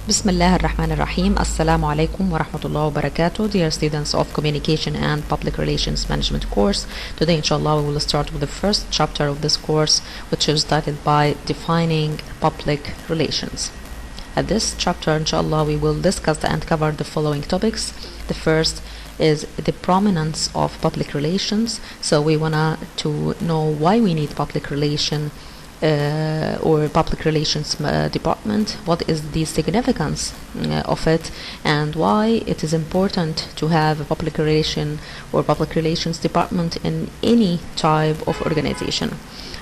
بسم الله الرحمن الرحيم. السلام عليكم ورحمة الله وبركاته. Dear students of Communication and Public Relations Management course, today inshallah we will start with the first chapter of this course, which is titled by Defining Public Relations. At this chapter inshallah we will discuss and cover the following topics. The first is the prominence of public relations. So we wanna to know why we need public relation or public relations department, what is the significance of it, and why it is important to have a public relation or public relations department in any type of organization.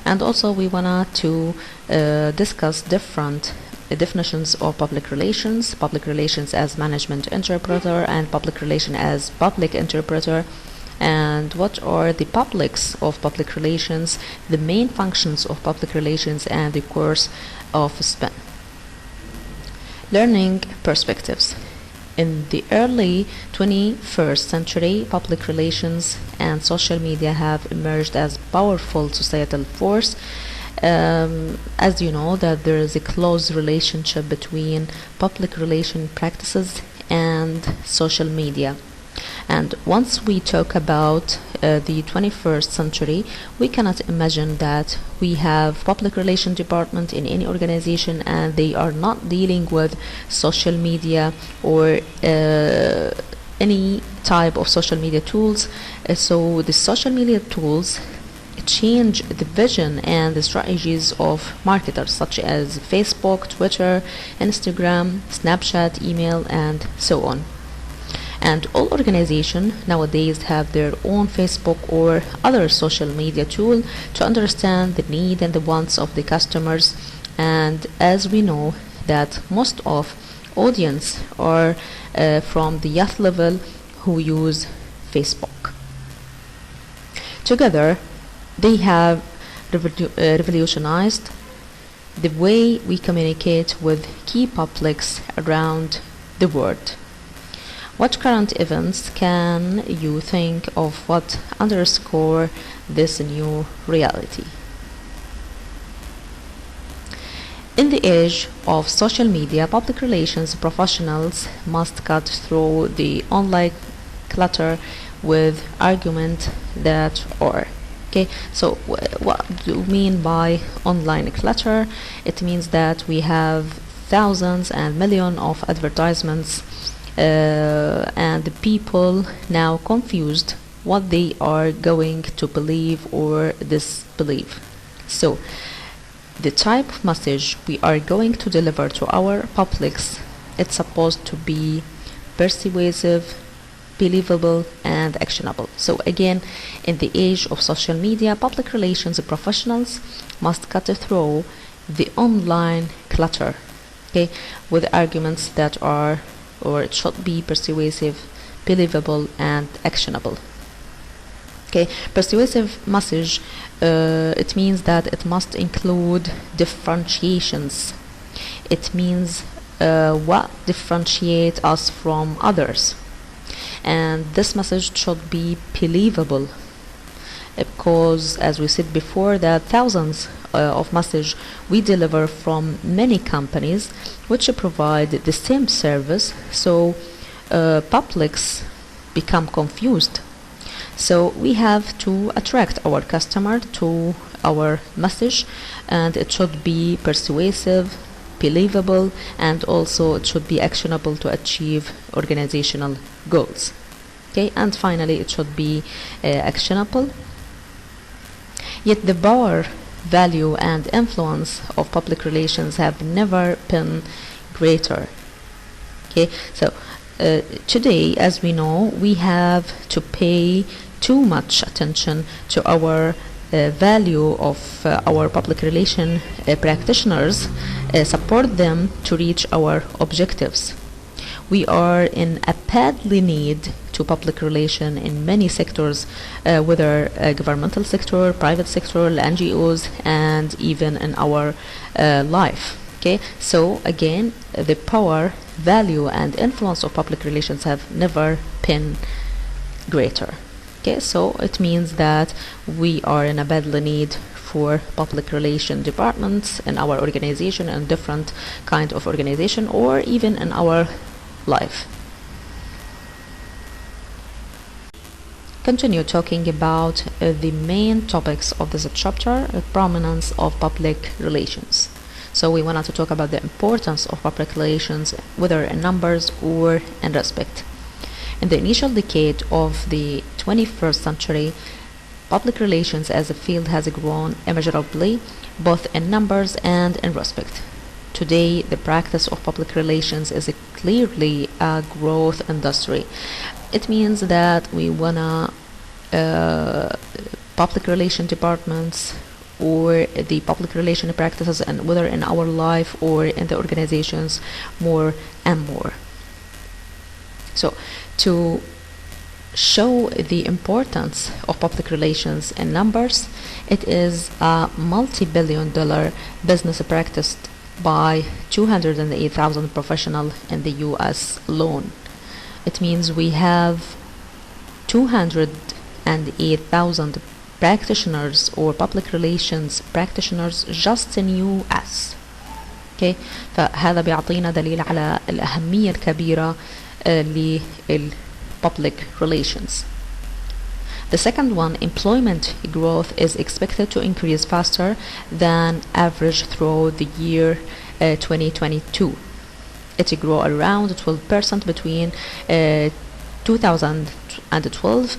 And also we wanna to discuss different definitions of public relations as management interpreter and public relation as public interpreter, and what are the publics of public relations, the main functions of public relations, and the course of SPIN. Learning perspectives. In the early 21st century, public relations and social media have emerged as powerful societal force. As you know that there is a close relationship between public relation practices and social media. And once we talk about the 21st century, we cannot imagine that we have public relation department in any organization and they are not dealing with social media or any type of social media tools. So the social media tools change the vision and the strategies of marketers such as Facebook, Twitter, Instagram, Snapchat, email, and so on. And all organizations nowadays have their own Facebook or other social media tool to understand the need and the wants of the customers. And as we know that most of audience are from the youth level who use Facebook. Together, they have revolutionized the way we communicate with key publics around the world. What current events can you think of what underscore this new reality? In the age of social media, public relations professionals must cut through the online clutter with argument that are. Okay, so what do you mean by online clutter? It means that we have thousands and millions of advertisements and the people now confused what they are going to believe or disbelieve. So the type of message we are going to deliver to our publics, it's supposed to be persuasive, believable, and actionable. So again, in the age of social media, public relations professionals must cut through the online clutter, okay, with arguments that are or it should be persuasive, believable, and actionable. Okay, persuasive message, it means that it must include differentiations. It means what differentiates us from others. And this message should be believable because, as we said before, that thousands of messages we deliver from many companies which provide the same service, so publics become confused. So we have to attract our customer to our message, and it should be persuasive, believable, and also it should be actionable to achieve organizational goals. Okay, and finally it should be actionable. Yet the power, value, and influence of public relations have never been greater. Okay, so today, as we know, we have to pay too much attention to our value of our public relation practitioners, support them to reach our objectives. We are in a badly need to public relation in many sectors, whether governmental sector, private sector, NGOs, and even in our life. Okay, so again, the power, value, and influence of public relations have never been greater. Okay, so it means that we are in a badly need for public relation departments in our organization and different kind of organization or even in our life. Continue talking about the main topics of this chapter, prominence of public relations. So we wanted to talk about the importance of public relations, whether in numbers or in respect. In the initial decade of the 21st century, public relations as a field has grown immeasurably, both in numbers and in respect. Today, the practice of public relations is clearly a growth industry. It means that we wanna public relation departments or the public relation practices, and whether in our life or in the organizations, more and more. So to show the importance of public relations in numbers, it is a multi-billion-dollar business practiced by 208,000 professionals in the US alone. It means we have 208,000 practitioners or public relations practitioners just in US. Okay, فهذا بيعطينا دليل على الأهمية الكبيرة للpublic relations. The second one, employment growth is expected to increase faster than average through the year 2022. It grew around 12% between 2012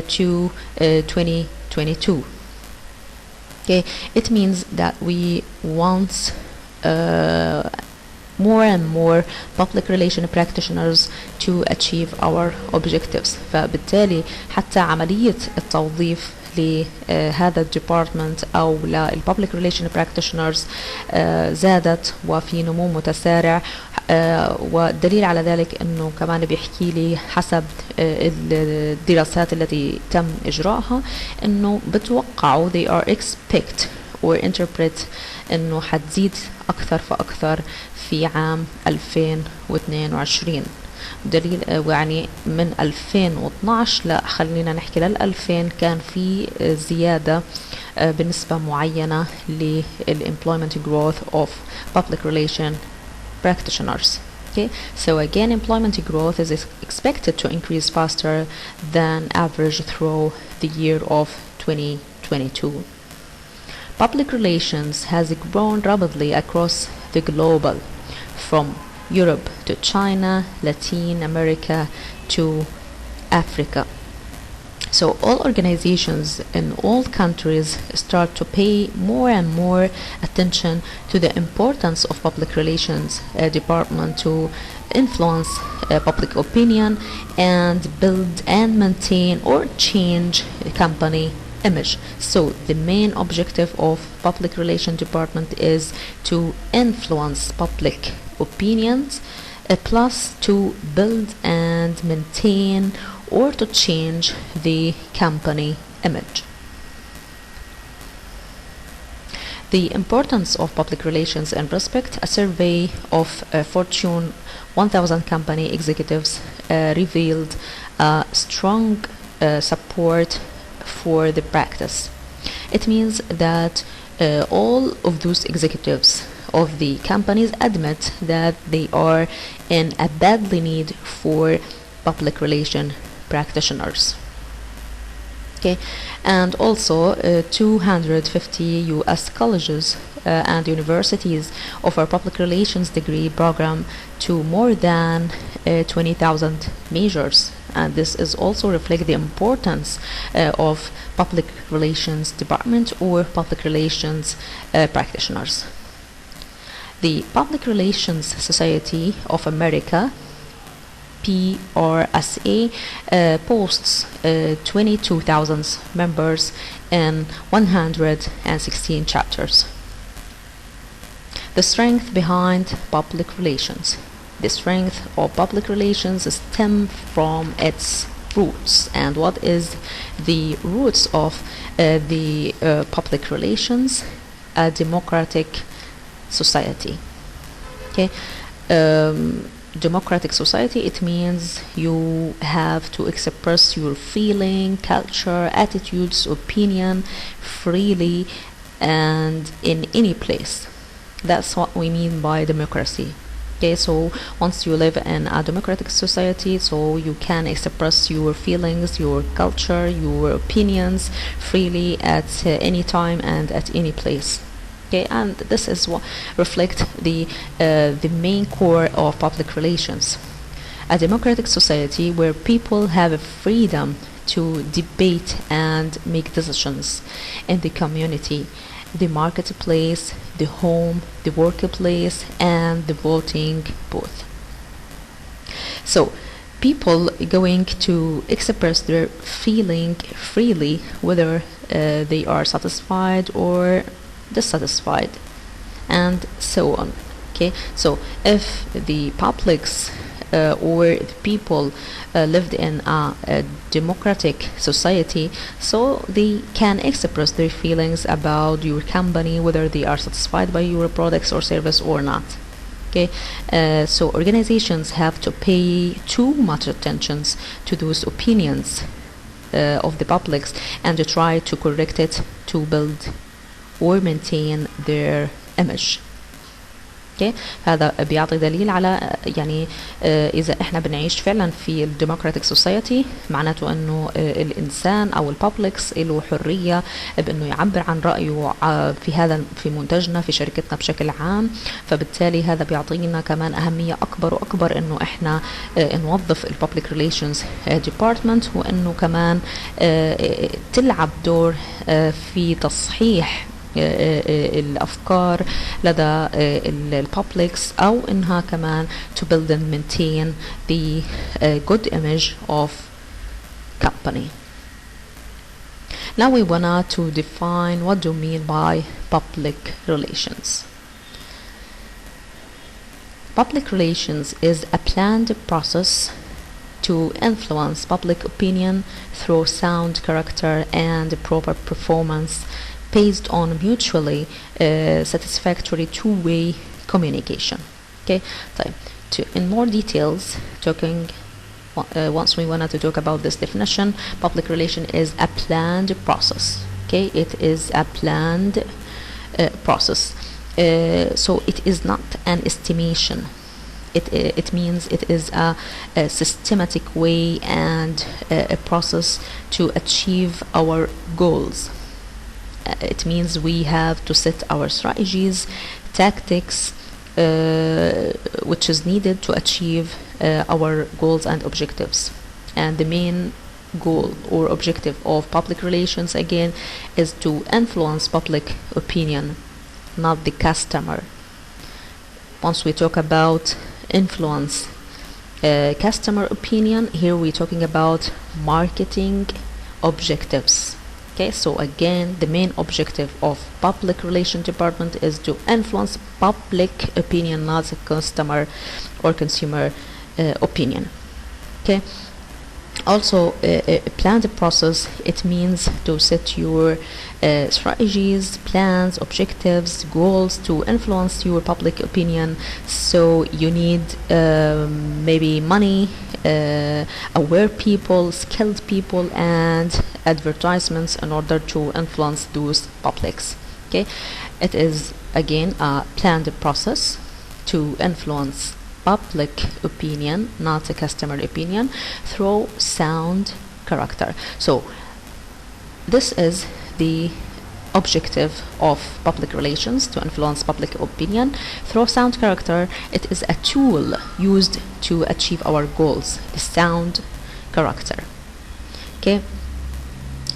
to 2022. Okay, it means that we want more and more public relation practitioners to achieve our objectives. فبالتالي حتى عملية التوظيف لهذا الديبارتمنت أو للpublic relation practitioners زادت وفي نمو متسارع. والدليل على ذلك أنه كمان بيحكي لي حسب الدراسات التي تم إجراءها أنه بتوقعوا they are expect or interpret أنه حتزيد أكثر فأكثر في عام 2022. دليل يعني من 2012 لا خلينا نحكي لل2000 كان في زيادة بنسبة معينة للemployment growth of public relation practitioners. Okay, so again, employment growth is expected to increase faster than average through the year of 2022. Public relations has grown rapidly across the globe, from Europe to China, Latin America to Africa. So all organizations in all countries start to pay more and more attention to the importance of public relations department to influence public opinion and build and maintain or change company image. So the main objective of public relations department is to influence public opinions plus to build and maintain or to change the company image. The importance of public relations and respect. A survey of Fortune 1000 company executives revealed strong support for the practice. It means that all of those executives of the companies admit that they are in a badly need for public relation practitioners. Okay, and also 250 US colleges and universities offer public relations degree program to more than 20,000 majors, and this is also reflect the importance of public relations department or public relations practitioners. The Public Relations Society of America, PRSA, boasts 22,000 members in 116 chapters. The strength behind public relations. The strength of public relations stems from its roots. And what is the roots of the public relations? A democratic society. Okay, democratic society, it means you have to express your feeling, culture, attitudes, opinion freely and in any place. That's what we mean by democracy. Okay, so once you live in a democratic society, so you can express your feelings, your culture, your opinions freely at any time and at any place. Okay, and this is what reflect the main core of public relations. A democratic society where people have a freedom to debate and make decisions in the community, the marketplace, the home, the workplace, and the voting booth. So people going to express their feeling freely, whether they are satisfied or dissatisfied, and so on. Okay, so if the publics or the people lived in a democratic society, so they can express their feelings about your company, whether they are satisfied by your products or service or not. Okay, so organizations have to pay too much attention to those opinions of the publics and to try to correct it to build or maintain their image. Okay. هذا بيعطي دليل على يعني إذا إحنا بنعيش فعلا في الديمقراطيك سوسايتي، معناته إنه الإنسان أو البابليكس له حرية بإنه يعبر عن رأيه في منتجنا في شركتنا بشكل عام. فبالتالي هذا بيعطينا كمان أهمية أكبر وأكبر إنه إحنا نوظف البابليك ريليشنز ديبارتمنت، وإنه كمان تلعب دور في تصحيح الأفكار لدى البابليكس، أو إنها كمان to build and maintain the good image of company. Now we want to define what do we mean by public relations. Public relations is a planned process to influence public opinion through sound character and proper performance based on mutually satisfactory two-way communication. Okay, so in more details, once we wanted to talk about this definition, public relation is a planned process. Okay, it is a planned process. So it is not an estimation. It means it is a systematic way and a process to achieve our goals. It means we have to set our strategies, tactics, which is needed to achieve our goals and objectives. And the main goal or objective of public relations again is to influence public opinion, not the customer. Once we talk about influence customer opinion, here we're talking about marketing objectives. Okay, so again, the main objective of public relation department is to influence public opinion, not the customer or consumer opinion. Okay, also a planned process, it means to set your strategies, plans, objectives, goals to influence your public opinion. So you need maybe money, aware people, skilled people, and advertisements in order to influence those publics. Okay, it is again a planned process to influence public opinion, not a customer opinion, through sound character. So this is the objective of public relations, to influence public opinion through sound character. It is a tool used to achieve our goals, the sound character. Okay,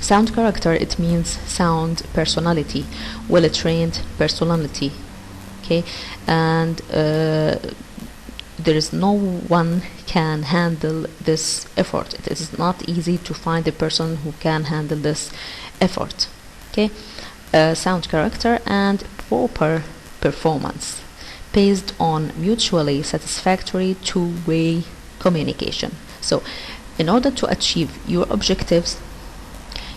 sound character, it means sound personality, well-trained personality. Okay, and there is no one can handle this effort. It is not easy to find a person who can handle this effort. Okay, sound character and proper performance based on mutually satisfactory two-way communication. So in order to achieve your objectives,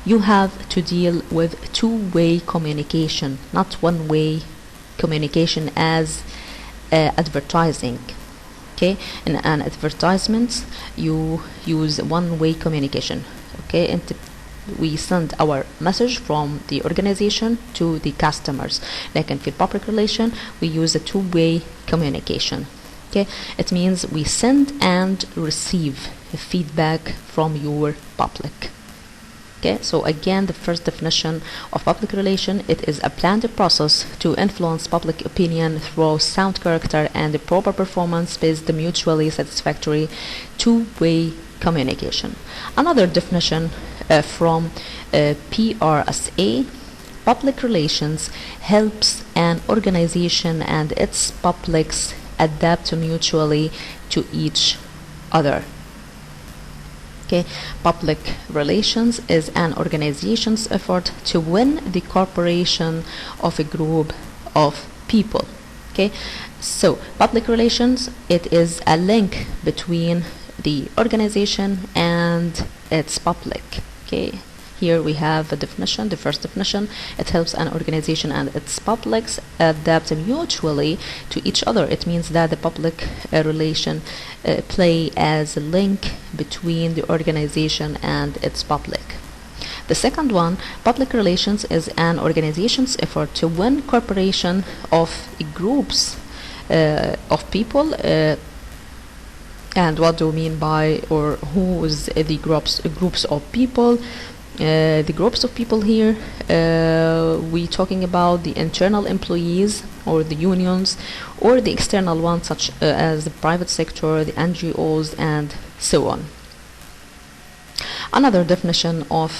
you have to deal with two-way communication, not one-way communication as advertising. Okay, in an advertisement you use one-way communication. Okay, انت we send our message from the organization to the customers. لكن في public relation we use a two-way communication. Okay, it means we send and receive feedback from your public. Okay, so again, the first definition of public relation, it is a planned process to influence public opinion through sound character and the proper performance based mutually satisfactory two-way communication. Another definition from PRSA, public relations helps an organization and its publics adapt mutually to each other. Okay, public relations is an organization's effort to win the cooperation of a group of people. Okay, so public relations, it is a link between the organization and its public. Okay, here we have a definition, the first definition, it helps an organization and its publics adapt mutually to each other. It means that the public relation play as a link between the organization and its public. The second one, public relations is an organization's effort to win cooperation of groups of people. And what do we mean by, or who is the groups of people? The groups of people here, we talking about the internal employees or the unions, or the external ones such as the private sector, the NGOs, and so on. Another definition of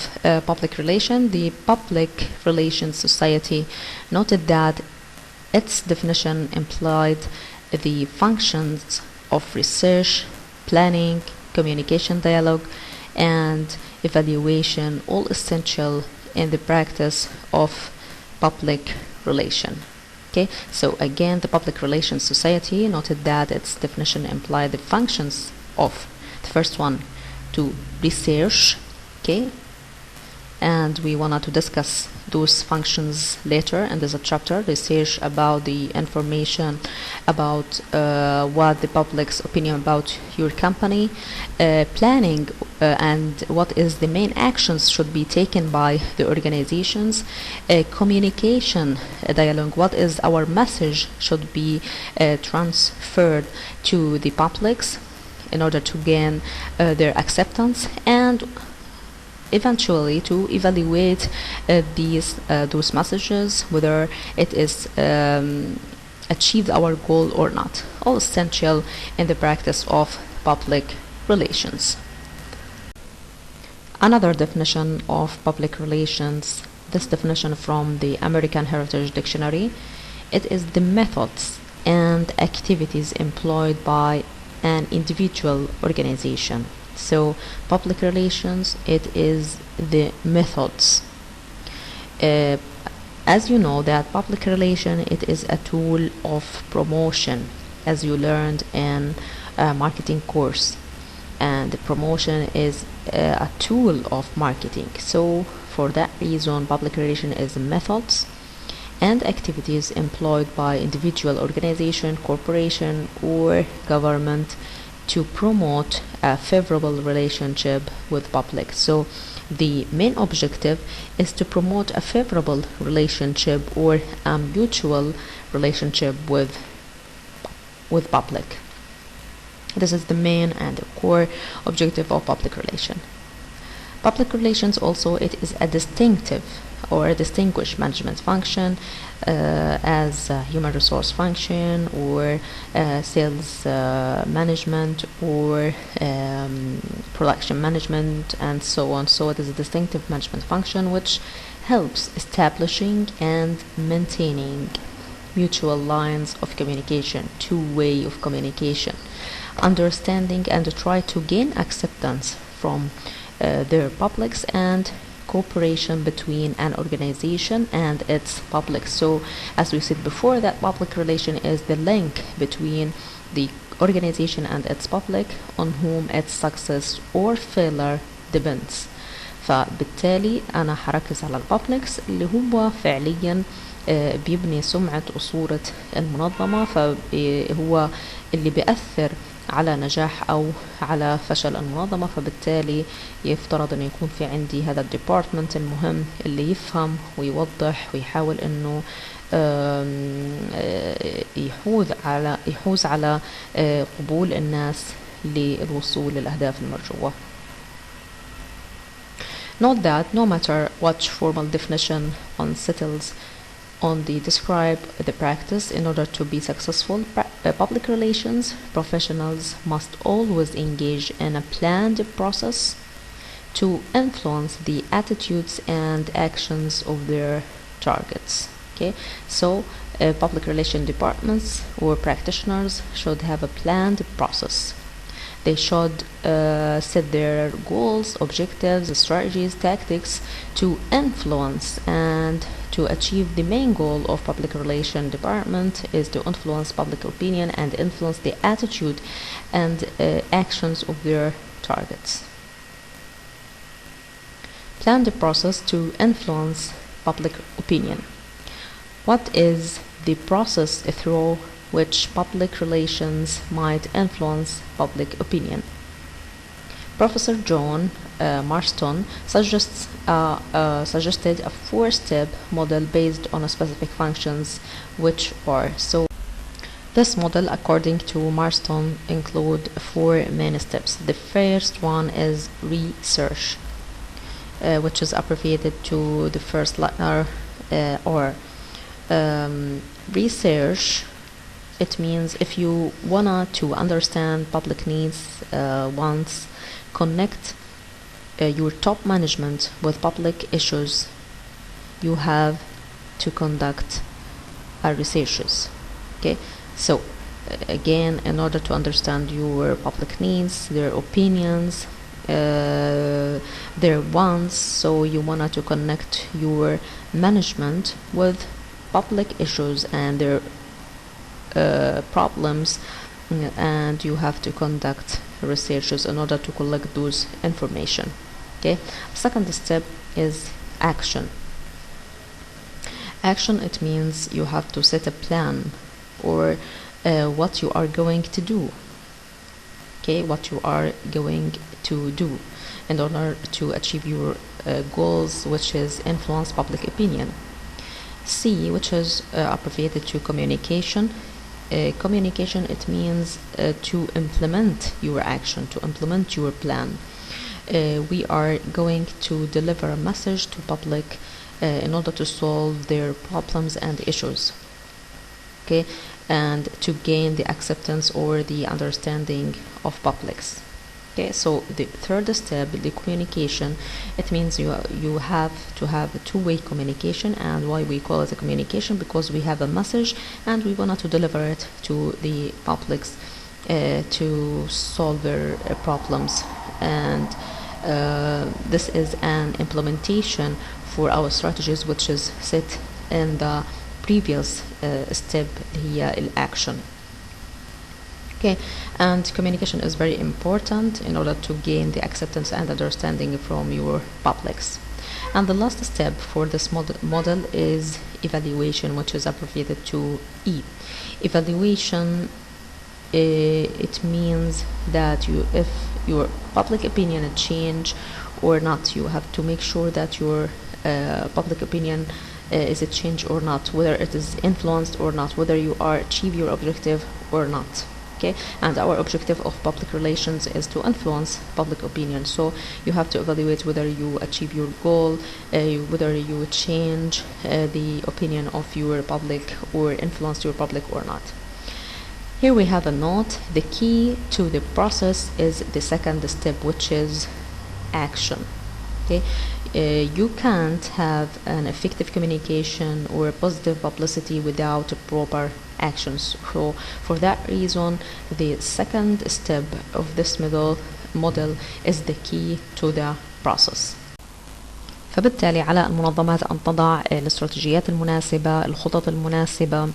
public relation, the Public Relations Society noted that its definition implied the functions of research, planning, communication dialogue, and evaluation, all essential in the practice of public relation. Okay, so again, the Public Relations Society noted that its definition implied the functions of the first one, to research. Okay, and we wanted to discuss those functions later, and there's a chapter, research, about the information about what the public's opinion about your company, planning, and what is the main actions should be taken by the organizations, communication dialogue, what is our message should be transferred to the publics in order to gain their acceptance, and eventually to evaluate those messages, whether it is achieved our goal or not, all essential in the practice of public relations. Another definition of public relations, this definition from the American Heritage Dictionary, it is the methods and activities employed by an individual organization. So public relations, it is the methods. As you know that public relation, it is a tool of promotion, as you learned in a marketing course, and the promotion is a tool of marketing. So for that reason, public relation is methods and activities employed by individual organization, corporation, or government to promote a favorable relationship with public. So the main objective is to promote a favorable relationship or a mutual relationship with public. This is the main and the core objective of public relation. Public relations also, it is a distinctive or a distinguished management function, as a human resource function, or sales management, or production management, and so on. So it is a distinctive management function which helps establishing and maintaining mutual lines of communication, two-way of communication, understanding and try to gain acceptance from their publics, and cooperation between an organization and its public. So as we said before, that public relation is the link between the organization and its public, on whom its success or failure depends. فبالتالي أنا حركز على البابليكس اللي هو فعليا بيبني سمعة وصورة المنظمة، فهو اللي بيأثر على نجاح أو على فشل المنظمة. فبالتالي يفترض أن يكون في عندي هذا الديبارتمنت المهم اللي يفهم ويوضح ويحاول أنه يحوز على قبول الناس للوصول للأهداف المرجوة. Note that no matter what formal definition one settles on, the describe the practice. In order to be successful public relations professionals must always engage in a planned process to influence the attitudes and actions of their targets. Okay, so public relation departments or practitioners should have a planned process. They should set their goals, objectives, strategies, tactics to influence and to achieve the main goal of public relation department is to influence public opinion and influence the attitude and actions of their targets. Plan the process to influence public opinion. What is the process through which public relations might influence public opinion? Professor John Marston suggested a four-step model based on a specific functions, which are so. This model, according to Marston, include four main steps. The first one is research, which is abbreviated to the first letter or. Research, it means if you wanna to understand public needs, wants, connect your top management with public issues, you have to conduct researches. Okay, so again, in order to understand your public needs, their opinions, their wants, so you wanna to connect your management with public issues and their problems, and you have to conduct researches in order to collect those information. Okay, second step is action. Action, it means you have to set a plan or what you are going to do. Okay, what you are going to do in order to achieve your goals, which is influence public opinion. C, which is abbreviated to communication. Communication, it means to implement your action, to implement your plan. We are going to deliver a message to public in order to solve their problems and issues. Okay, and to gain the acceptance or the understanding of publics. Okay, so the third step, the communication, it means you have to have a two-way communication. And why we call it a communication? Because we have a message and we want to deliver it to the publics to solve their problems. And this is an implementation for our strategies, which is set in the previous step, the action. Okay, and communication is very important in order to gain the acceptance and understanding from your publics. And the last step for this model is evaluation, which is abbreviated to E. Evaluation, it means that if your public opinion change or not, you have to make sure that your public opinion is it changed or not, whether it is influenced or not, whether you are achieve your objective or not. Okay, and our objective of public relations is to influence public opinion. So you have to evaluate whether you achieve your goal, whether you change the opinion of your public or influence your public or not. Here we have a note. The key to the process is the second step, which is action. Okay, you can't have an effective communication or positive publicity without proper actions. So for that reason, the second step of this model is the key to the process. فبالتالي على المنظمات أن تضع الاستراتيجيات المناسبة، الخطط المناسبة،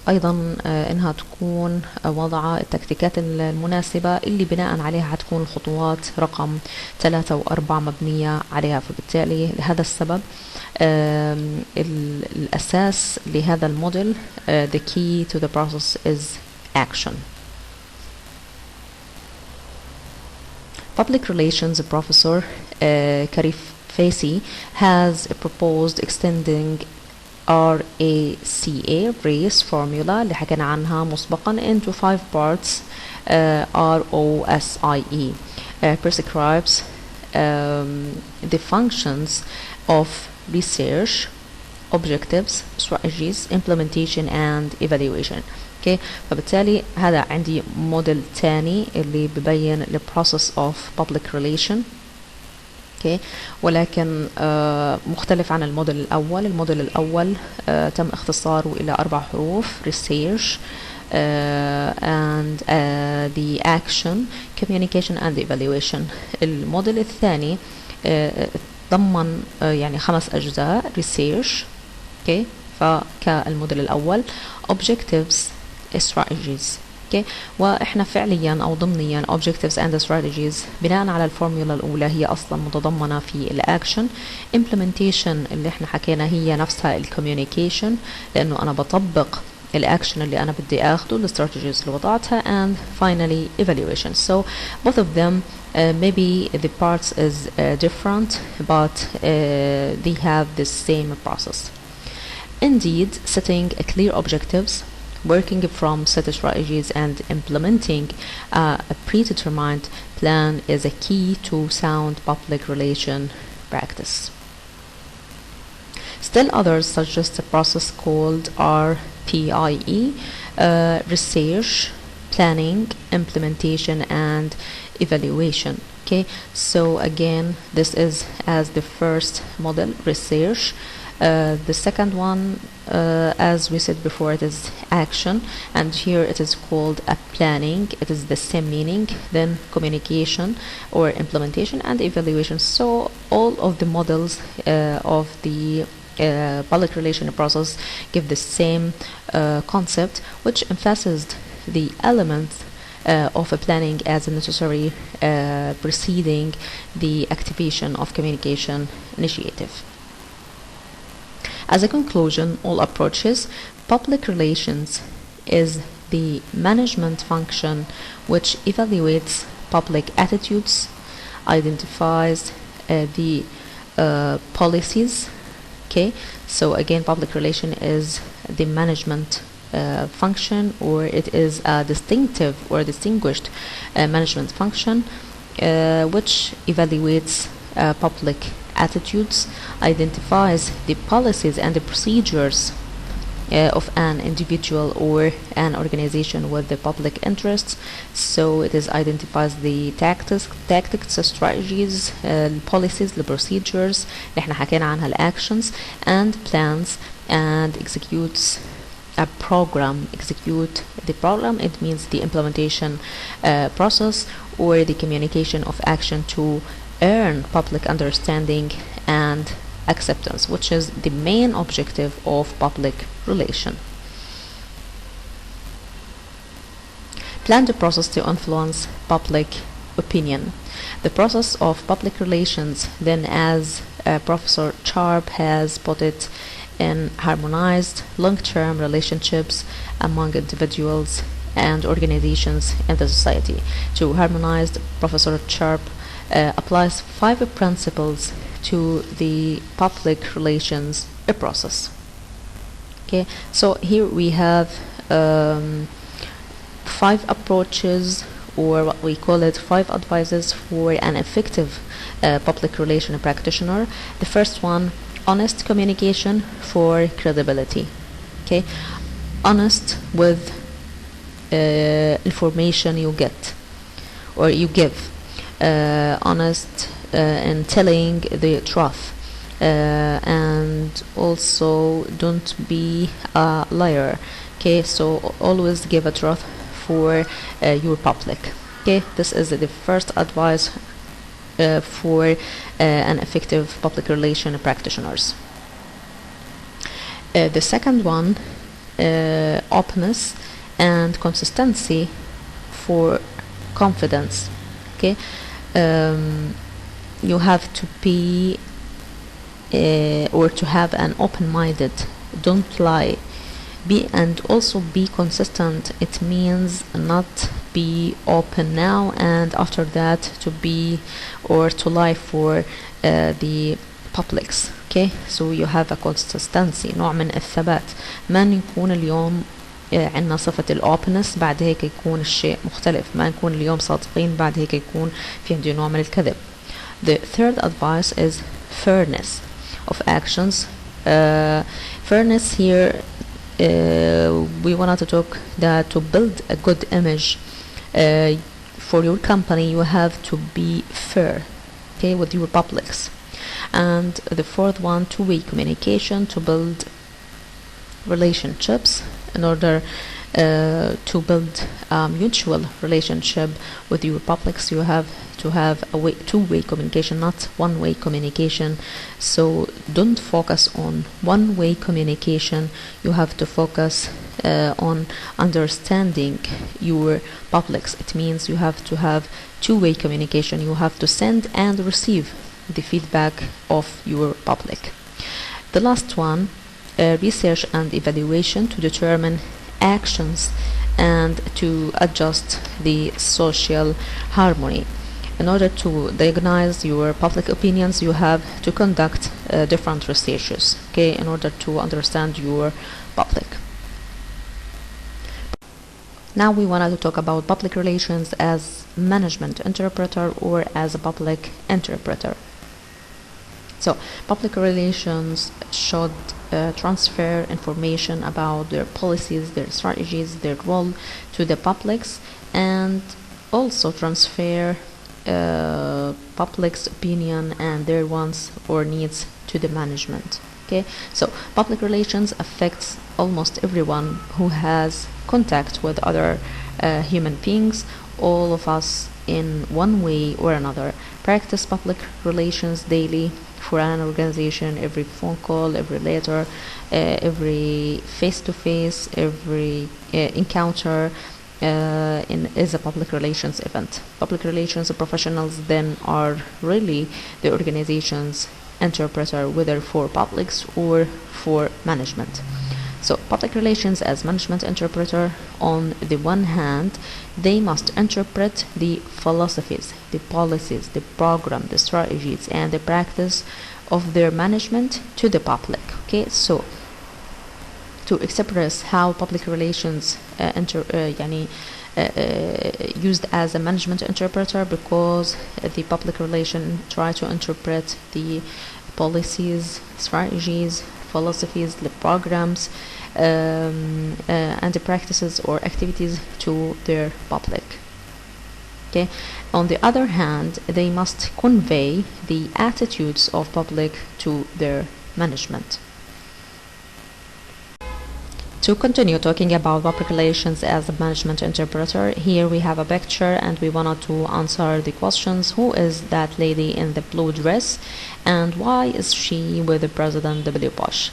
أيضا إنها تكون وضع التكتيكات المناسبة اللي بناء عليها هتكون الخطوات رقم 3 و4 مبنية عليها. فبالتالي لهذا السبب الأساس لهذا الموديل the key to the process is action. Public Relations Professor Karif Faisi has proposed extending RACA race formula اللي حكينا عنها مسبقا into 5 parts. ROSIE prescribes the functions of research, objectives, strategies, implementation and evaluation. Okay. فبالتالي هذا عندي موديل تاني اللي ببين the process of public relation. Okay. ولكن مختلف عن الموديل الأول. الموديل الأول تم اختصاره إلى 4 حروف: research and the action, communication and evaluation. الموديل الثاني ضمن يعني 5 أجزاء: research. okay. فكالموديل الأول objectives, strategies. okay. وإحنا فعليا أو ضمنيا objectives and strategies بناء على الفورمولا الأولى هي أصلا متضمنة في الأكشن. implementation اللي إحنا حكينا هي نفسها الcommunication لأنه أنا بطبق الأكشن اللي أنا بدي أخده الاستراتيجيز اللي وضعتها. and finally evaluation. so both of them maybe the parts is different but they have the same process. Indeed, setting clear objectives, working from set strategies and implementing a predetermined plan is a key to sound public relation practice. Still others suggest a process called RPIE, research, planning, implementation and evaluation. Okay, so again this is as the first model, research. The second one, as we said before, it is action, and here it is called a planning. It is the same meaning. Then communication or implementation and evaluation. So all of the models of the public relation process give the same concept, which emphasized the elements of a planning as a necessary preceding the activation of communication initiative. As a conclusion, all approaches, public relations is the management function which evaluates public attitudes, identifies the policies. Okay, so again, public relation is the management function, or it is a distinctive or distinguished management function which evaluates public attitudes, identifies the policies and the procedures of an individual or an organization with the public interests. So it is identifies the tactics, strategies, policies, the procedures اللي احنا حكينا عنها actions and plans, and executes a program. Execute the program, it means the implementation process or the communication of action to earn public understanding and acceptance, which is the main objective of public relation. Plan the process to influence public opinion. The process of public relations, then, as Professor Sharp has put it, in harmonized long-term relationships among individuals and organizations in the society. To harmonized, Professor Sharp applies 5 principles to the public relations process. Okay, so here we have 5 approaches, or what we call it 5 advices for an effective public relation practitioner. The first one, honest communication for credibility. Okay, honest with information you get or you give. Honest in telling the truth, and also don't be a liar. Okay, so always give a truth for your public. Okay, this is the first advice for an effective public relation practitioners. The second one, openness and consistency for confidence. Okay, you have to be or to have an open-minded, don't lie, and also be consistent. It means not be open now and after that to be or to lie for the publics. Okay, so you have a consistency, نوع من الثبات. ما نكون اليوم عندنا صفة الopenness بعد هيك يكون الشيء مختلف، ما نكون اليوم صادقين بعد هيك يكون في عندي نوع من الكذب. The third advice is fairness of actions. Fairness here, we wanted to talk that to build a good image for your company, you have to be fair, okay, with your publics. And the fourth one, two-way communication, to build relationships. In order to build a mutual relationship with your publics, you have to have a two-way communication, not one-way communication. So don't focus on one-way communication. You have to focus on understanding your publics. It means you have to have two-way communication. You have to send and receive the feedback of your public. The last one, research and evaluation to determine actions and to adjust the social harmony. In order to diagnose your public opinions, you have to conduct different researches, okay, in order to understand your public. Now we wanted to talk about public relations as management interpreter or as a public interpreter. So public relations should transfer information about their policies, their strategies, their role to the publics, and also transfer public's opinion and their wants or needs to the management. Okay, so public relations affects almost everyone who has contact with other human beings. All of us in one way or another practice public relations daily for an organization. Every phone call, every letter, every face-to-face, every encounter is a public relations event. Public relations professionals then are really the organization's interpreter, whether for publics or for management. So public relations as management interpreter, on the one hand, they must interpret the philosophies, the policies, the program, the strategies, and the practice of their management to the public. Okay, so to express how public relations used as a management interpreter, because the public relation try to interpret the policies, strategies, philosophies, the programs, and the practices or activities to their public. Okay. On the other hand, they must convey the attitudes of public to their management. To continue talking about public relations as a management interpreter, here we have a picture and we wanted to answer the questions: who is that lady in the blue dress and why is she with President W. Bush?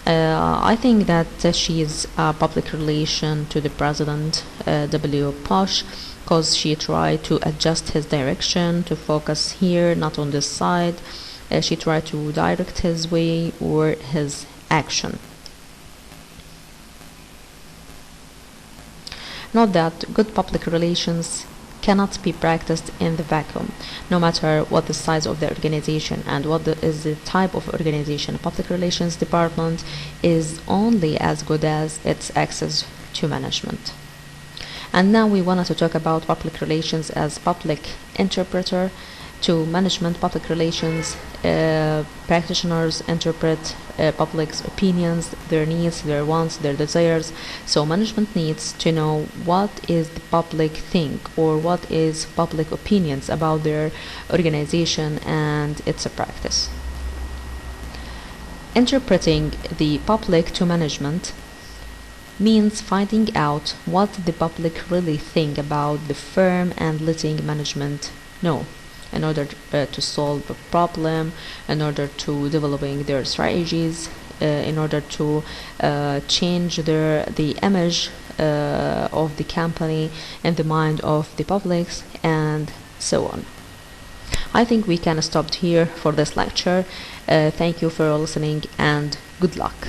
I think that she is a public relation to the President W. Bush, because she tried to adjust his direction to focus here, not on this side. She tried to direct his way or his action. Note that good public relations cannot be practiced in the vacuum, no matter what the size of the organization and what is the type of organization. A public relations department is only as good as its access to management. And now we wanted to talk about public relations as public interpreter to management. Public relations practitioners interpret public's opinions, their needs, their wants, their desires. So management needs to know what is the public think or what is public opinions about their organization and its practice. Interpreting the public to management means finding out what the public really think about the firm and letting management know in order to solve a problem, in order to developing their strategies, in order to change the image of the company in the mind of the public, and so on. I think we can stop here for this lecture. Thank you for listening and good luck.